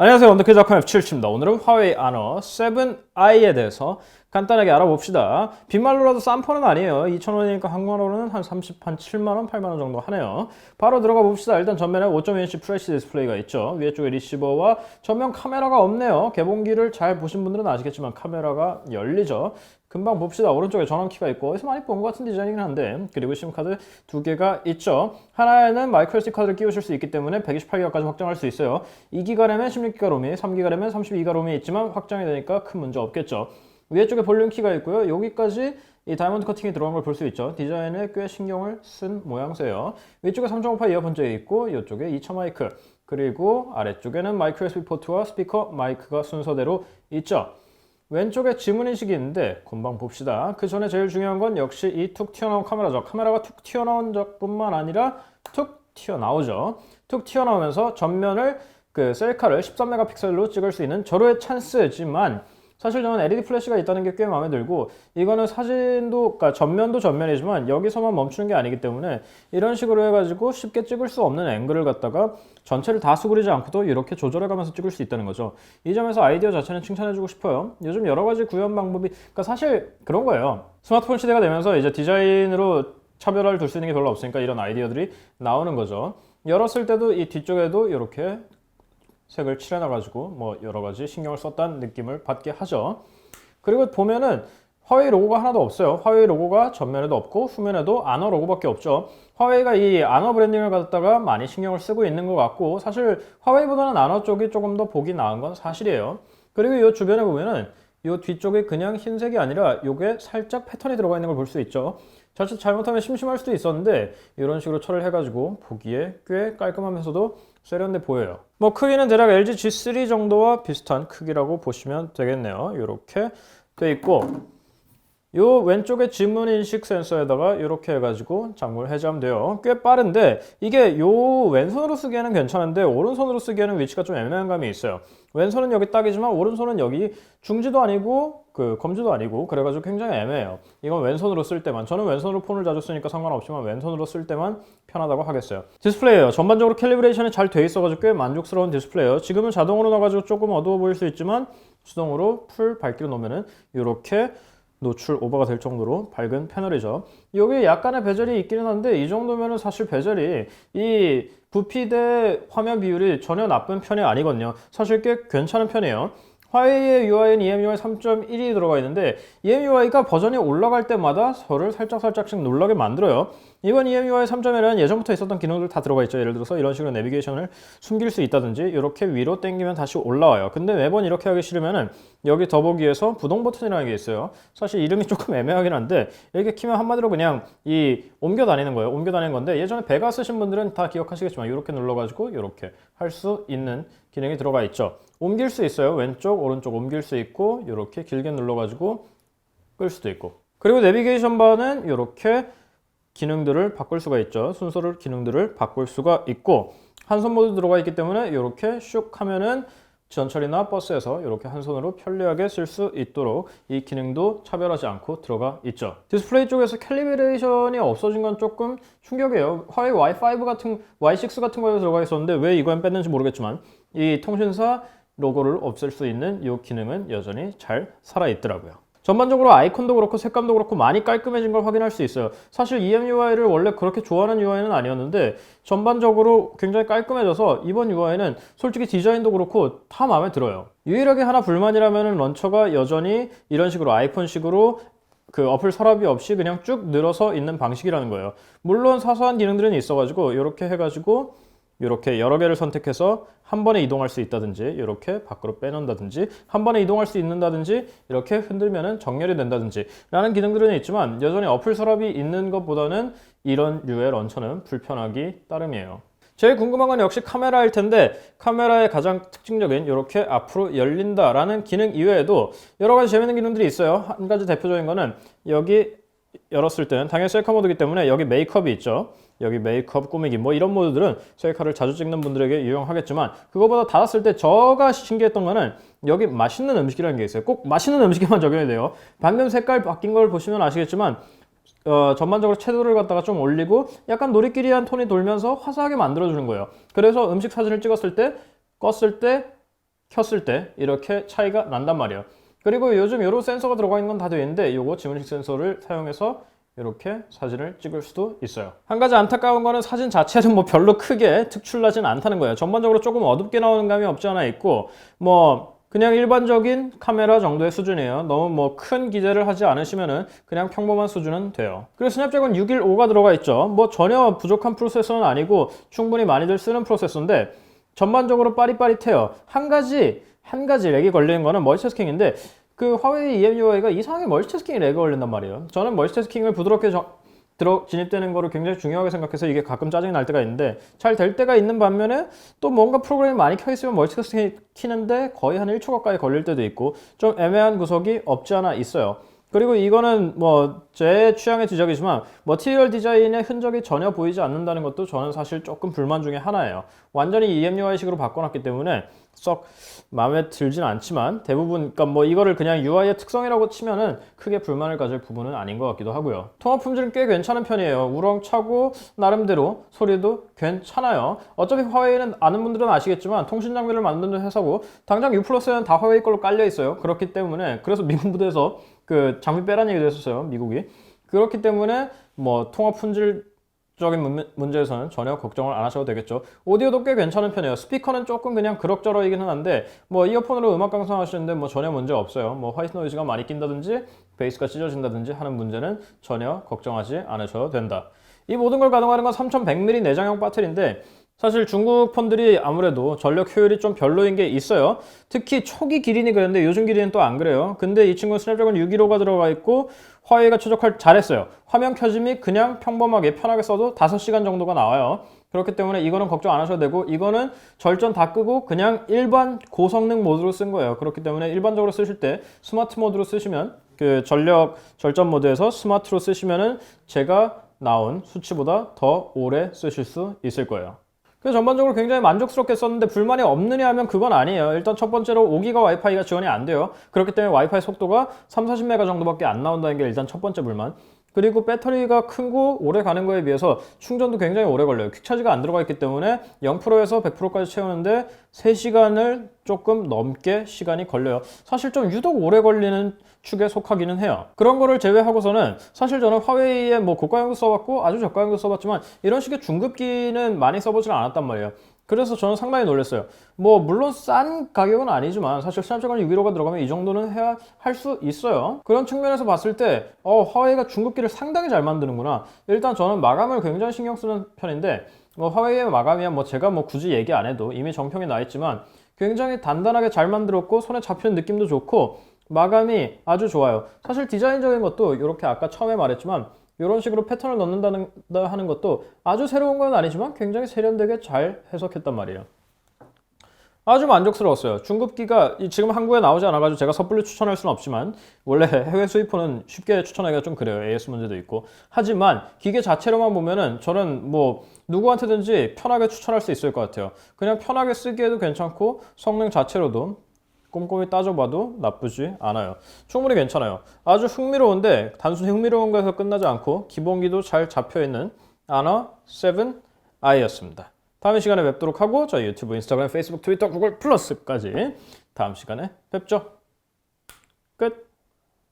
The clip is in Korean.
안녕하세요. 언더키즈닷컴 F7입니다. 오늘은 화웨이 아너 7i에 대해서 간단하게 알아봅시다. 빈말로라도 싼 폰은 아니에요. 2,000원이니까 한국어로는 한 7만원, 8만원 정도 하네요. 바로 들어가 봅시다. 일단 전면에 5.2인치 FHD 디스플레이가 있죠. 위에 쪽에 리시버와 전면 카메라가 없네요. 개봉기를 잘 보신 분들은 아시겠지만 카메라가 열리죠. 금방 봅시다. 오른쪽에 전원키가 있고 어디서 많이 본 것 같은 디자인이긴 한데, 그리고 심카드 두 개가 있죠. 하나에는 마이크로SD 카드를 끼우실 수 있기 때문에 128기가까지 확장할 수 있어요. 2기가 램에 16기가 롬이, 3기가 램에 32기가 롬이 있지만 확장이 되니까 큰 문제 없겠죠. 위에 쪽에 볼륨 키가 있고요. 여기까지 이 다이아몬드 커팅이 들어간 걸 볼 수 있죠. 디자인에 꽤 신경을 쓴 모양새예요. 위쪽에 3.5파 이어폰 잭이 있고 이쪽에 2차 마이크, 그리고 아래쪽에는 마이크로 USB 포트와 스피커 마이크가 순서대로 있죠. 왼쪽에 지문인식이 있는데 금방 봅시다. 그 전에 제일 중요한 건 역시 이 툭 튀어나온 카메라죠. 카메라가 툭 튀어나온 적뿐만 아니라 툭 튀어나오죠. 툭 튀어나오면서 전면을 그 셀카를 13메가픽셀로 찍을 수 있는 절호의 찬스지만, 사실 저는 LED 플래시가 있다는 게 꽤 마음에 들고, 이거는 사진도, 그러니까 전면도 전면이지만 여기서만 멈추는 게 아니기 때문에 이런 식으로 해가지고 쉽게 찍을 수 없는 앵글을 갖다가 전체를 다 수그리지 않고도 이렇게 조절해가면서 찍을 수 있다는 거죠. 이 점에서 아이디어 자체는 칭찬해주고 싶어요. 요즘 여러 가지 구현 방법이, 그러니까 사실 그런 거예요. 스마트폰 시대가 되면서 이제 디자인으로 차별화를 둘 수 있는 게 별로 없으니까 이런 아이디어들이 나오는 거죠. 열었을 때도 이 뒤쪽에도 이렇게 색을 칠해놔가지고 뭐 여러가지 신경을 썼다는 느낌을 받게 하죠. 그리고 보면은 화웨이 로고가 하나도 없어요. 화웨이 로고가 전면에도 없고 후면에도 아너 로고밖에 없죠. 화웨이가 이 아너 브랜딩을 갖다가 많이 신경을 쓰고 있는 것 같고, 사실 화웨이보다는 아너 쪽이 조금 더 보기 나은 건 사실이에요. 그리고 이 주변에 보면은 이 뒤쪽에 그냥 흰색이 아니라 요게 살짝 패턴이 들어가 있는 걸 볼 수 있죠. 자칫 잘못하면 심심할 수도 있었는데 이런 식으로 처리를 해가지고 보기에 꽤 깔끔하면서도 세련돼 보여요. 뭐 크기는 대략 LG G3 정도와 비슷한 크기라고 보시면 되겠네요. 이렇게 돼 있고, 요 왼쪽에 지문 인식 센서에다가 이렇게 해가지고 작물 해제하면 꽤 빠른데, 이게 요 왼손으로 쓰기에는 괜찮은데 오른손으로 쓰기에는 위치가 좀 애매한 감이 있어요. 왼손은 여기 딱이지만 오른손은 여기 중지도 아니고 그 검지도 아니고, 그래가지고 굉장히 애매해요. 이건 왼손으로 쓸 때만, 저는 왼손으로 폰을 자주 쓰니까 상관없지만 왼손으로 쓸 때만 편하다고 하겠어요. 디스플레이예요. 전반적으로 캘리브레이션이 잘 돼 있어가지고 꽤 만족스러운 디스플레이예요. 지금은 자동으로 나가지고 조금 어두워 보일 수 있지만 수동으로 풀 밝기로 놓으면은 이렇게 노출 오버가 될 정도로 밝은 패널이죠. 여기 약간의 베젤이 있기는 한데 이 정도면은 사실 베젤이 이 부피 대 화면 비율이 전혀 나쁜 편이 아니거든요. 사실 꽤 괜찮은 편이에요. 화웨이의 UI는 EMUI 3.1이 들어가 있는데 EMUI가 버전이 올라갈 때마다 저를 살짝씩 놀라게 만들어요. 이번 EMUI 3.1에는 예전부터 있었던 기능들 다 들어가 있죠. 예를 들어서 이런 식으로 내비게이션을 숨길 수 있다든지, 이렇게 위로 당기면 다시 올라와요. 근데 매번 이렇게 하기 싫으면은 여기 더보기에서 부동 버튼이라는 게 있어요. 사실 이름이 조금 애매하긴 한데 이렇게 키면 한마디로 그냥 이 옮겨 다니는 거예요. 옮겨 다니는 건데, 예전에 베가 쓰신 분들은 다 기억하시겠지만 이렇게 눌러가지고 이렇게 할 수 있는 기능이 들어가 있죠. 옮길 수 있어요. 왼쪽, 오른쪽 옮길 수 있고, 이렇게 길게 눌러가지고 끌 수도 있고. 그리고 내비게이션 바는 이렇게 기능들을 바꿀 수가 있죠. 순서를, 기능들을 바꿀 수가 있고, 한손 모드 들어가 있기 때문에 이렇게 슉 하면은 지하철이나 버스에서 이렇게 한 손으로 편리하게 쓸 수 있도록 이 기능도 차별하지 않고 들어가 있죠. 디스플레이 쪽에서 캘리브레이션이 없어진 건 조금 충격이에요. 화웨이 Y5 같은, Y6 같은 거에 들어가 있었는데 왜 이거엔 뺐는지 모르겠지만 이 통신사 로고를 없앨 수 있는 이 기능은 여전히 잘 살아있더라고요. 전반적으로 아이콘도 그렇고 색감도 그렇고 많이 깔끔해진 걸 확인할 수 있어요. 사실 EMUI를 원래 그렇게 좋아하는 UI는 아니었는데 전반적으로 굉장히 깔끔해져서 이번 UI는 솔직히 디자인도 그렇고 다 마음에 들어요. 유일하게 하나 불만이라면 런처가 여전히 이런 식으로 아이폰식으로 그 어플 서랍이 없이 그냥 쭉 늘어서 있는 방식이라는 거예요. 물론 사소한 기능들은 있어가지고 이렇게 해가지고 이렇게 여러 개를 선택해서 한 번에 이동할 수 있다든지, 이렇게 밖으로 빼놓는다든지, 한 번에 이동할 수 있는다든지, 이렇게 흔들면은 정렬이 된다든지 라는 기능들은 있지만 여전히 어플 서랍이 있는 것보다는 이런 류의 런처는 불편하기 따름이에요. 제일 궁금한 건 역시 카메라일 텐데, 카메라의 가장 특징적인 이렇게 앞으로 열린다라는 기능 이외에도 여러 가지 재밌는 기능들이 있어요. 한 가지 대표적인 거는 여기 열었을 때는 당연히 셀카 모드이기 때문에 여기 메이크업이 있죠. 여기 메이크업, 꾸미기 뭐 이런 모드들은 셀카를 자주 찍는 분들에게 유용하겠지만, 그거보다 닫았을 때 저가 신기했던 거는 여기 맛있는 음식이라는 게 있어요. 꼭 맛있는 음식에만 적용이 돼요. 방금 색깔 바뀐 걸 보시면 아시겠지만 전반적으로 채도를 갖다가 좀 올리고 약간 노리끼리한 톤이 돌면서 화사하게 만들어주는 거예요. 그래서 음식 사진을 찍었을 때 껐을 때 켰을 때 이렇게 차이가 난단 말이에요. 그리고 요즘 이런 센서가 들어가 있는 건 다 되어 있는데 요거 지문식 센서를 사용해서 이렇게 사진을 찍을 수도 있어요. 한 가지 안타까운 거는 사진 자체는 뭐 별로 크게 특출나진 않다는 거예요. 전반적으로 조금 어둡게 나오는 감이 없지 않아 있고 뭐 그냥 일반적인 카메라 정도의 수준이에요. 너무 뭐 큰 기대를 하지 않으시면은 그냥 평범한 수준은 돼요. 그리고 스냅드래곤 615가 들어가 있죠. 뭐 전혀 부족한 프로세서는 아니고 충분히 많이들 쓰는 프로세서인데 전반적으로 빠릿빠릿해요. 한 가지 렉이 걸리는 거는 멀티태스킹인데 그 화웨이 EMUI가 이상하게 멀티태스킹이 렉이 걸린단 말이에요. 저는 멀티태스킹을 부드럽게 진입되는 거를 굉장히 중요하게 생각해서 이게 가끔 짜증이 날 때가 있는데 잘 될 때가 있는 반면에 또 뭔가 프로그램이 많이 켜 있으면 멀티태스킹이 키는데 거의 한 1초 가까이 걸릴 때도 있고 좀 애매한 구석이 없지 않아 있어요. 그리고 이거는 뭐 제 취향의 지적이지만 머티리얼 디자인의 흔적이 전혀 보이지 않는다는 것도 저는 사실 조금 불만 중에 하나예요. 완전히 EMUI식으로 바꿔놨기 때문에 썩 마음에 들진 않지만 대부분 그러니까 뭐 이거를 그냥 UI의 특성이라고 치면은 크게 불만을 가질 부분은 아닌 것 같기도 하고요. 통합 품질은 꽤 괜찮은 편이에요. 우렁차고 나름대로 소리도 괜찮아요. 어차피 화웨이는 아는 분들은 아시겠지만 통신 장비를 만드는 회사고 당장 U+는 다 화웨이 걸로 깔려 있어요. 그렇기 때문에 그래서 미국 부대에서 그 장비 빼라는 얘기도 했었어요. 미국이. 그렇기 때문에 뭐 통합 품질적인 문제에서는 전혀 걱정을 안 하셔도 되겠죠. 오디오도 꽤 괜찮은 편이에요. 스피커는 조금 그냥 그럭저럭이기는 한데 뭐 이어폰으로 음악 감상하시는데 뭐 전혀 문제 없어요. 뭐 화이트 노이즈가 많이 낀다든지 베이스가 찢어진다든지 하는 문제는 전혀 걱정하지 않으셔도 된다. 이 모든 걸 가동하는 건 3100mAh 내장형 배터리인데 사실 중국 폰들이 아무래도 전력 효율이 좀 별로인 게 있어요. 특히 초기 기린이 그랬는데 요즘 기린은 또 안 그래요. 근데 이 친구는 스냅드래곤 615가 들어가 있고 화웨이가 최적화를 잘했어요. 화면 켜짐이 그냥 평범하게 편하게 써도 5시간 정도가 나와요. 그렇기 때문에 이거는 걱정 안 하셔도 되고 이거는 절전 다 끄고 그냥 일반 고성능 모드로 쓴 거예요. 그렇기 때문에 일반적으로 쓰실 때 스마트 모드로 쓰시면 그 전력 절전 모드에서 스마트로 쓰시면은 제가 나온 수치보다 더 오래 쓰실 수 있을 거예요. 그래서 전반적으로 굉장히 만족스럽게 썼는데 불만이 없느냐 하면 그건 아니에요. 일단 첫 번째로 5기가 와이파이가 지원이 안 돼요. 그렇기 때문에 와이파이 속도가 30-40메가 정도밖에 안 나온다는 게 일단 첫 번째 불만. 그리고 배터리가 큰 거 오래 가는 거에 비해서 충전도 굉장히 오래 걸려요. 퀵차지가 안 들어가 있기 때문에 0%에서 100%까지 채우는데 3시간을 조금 넘게 시간이 걸려요. 사실 좀 유독 오래 걸리는 축에 속하기는 해요. 그런 거를 제외하고서는 사실 저는 화웨이의 뭐 고가형도 써봤고 아주 저가형도 써봤지만 이런 식의 중급기는 많이 써보지는 않았단 말이에요. 그래서 저는 상당히 놀랐어요. 뭐 물론 싼 가격은 아니지만 사실 스냅드래곤 615가 들어가면 이 정도는 해야 할 수 있어요. 그런 측면에서 봤을 때 화웨이가 중급기를 상당히 잘 만드는구나. 일단 저는 마감을 굉장히 신경 쓰는 편인데 뭐 화웨이의 마감이야 뭐 제가 뭐 굳이 얘기 안 해도 이미 정평이 나 있지만 굉장히 단단하게 잘 만들었고 손에 잡히는 느낌도 좋고 마감이 아주 좋아요. 사실 디자인적인 것도 이렇게 아까 처음에 말했지만 이런 식으로 패턴을 넣는다 하는 것도 아주 새로운 건 아니지만 굉장히 세련되게 잘 해석했단 말이에요. 아주 만족스러웠어요. 중급기가 지금 한국에 나오지 않아가지고 제가 섣불리 추천할 수는 없지만 원래 해외 수입폰은 쉽게 추천하기가 좀 그래요. AS 문제도 있고. 하지만 기계 자체로만 보면은 저는 뭐 누구한테든지 편하게 추천할 수 있을 것 같아요. 그냥 편하게 쓰기에도 괜찮고 성능 자체로도 꼼꼼히 따져봐도 나쁘지 않아요. 충분히 괜찮아요. 아주 흥미로운데 단순히 흥미로운 거에서 끝나지 않고 기본기도 잘 잡혀있는 아너 7i였습니다. 다음 시간에 뵙도록 하고 저희 유튜브, 인스타그램, 페이스북, 트위터, 구글 플러스까지 다음 시간에 뵙죠. 끝!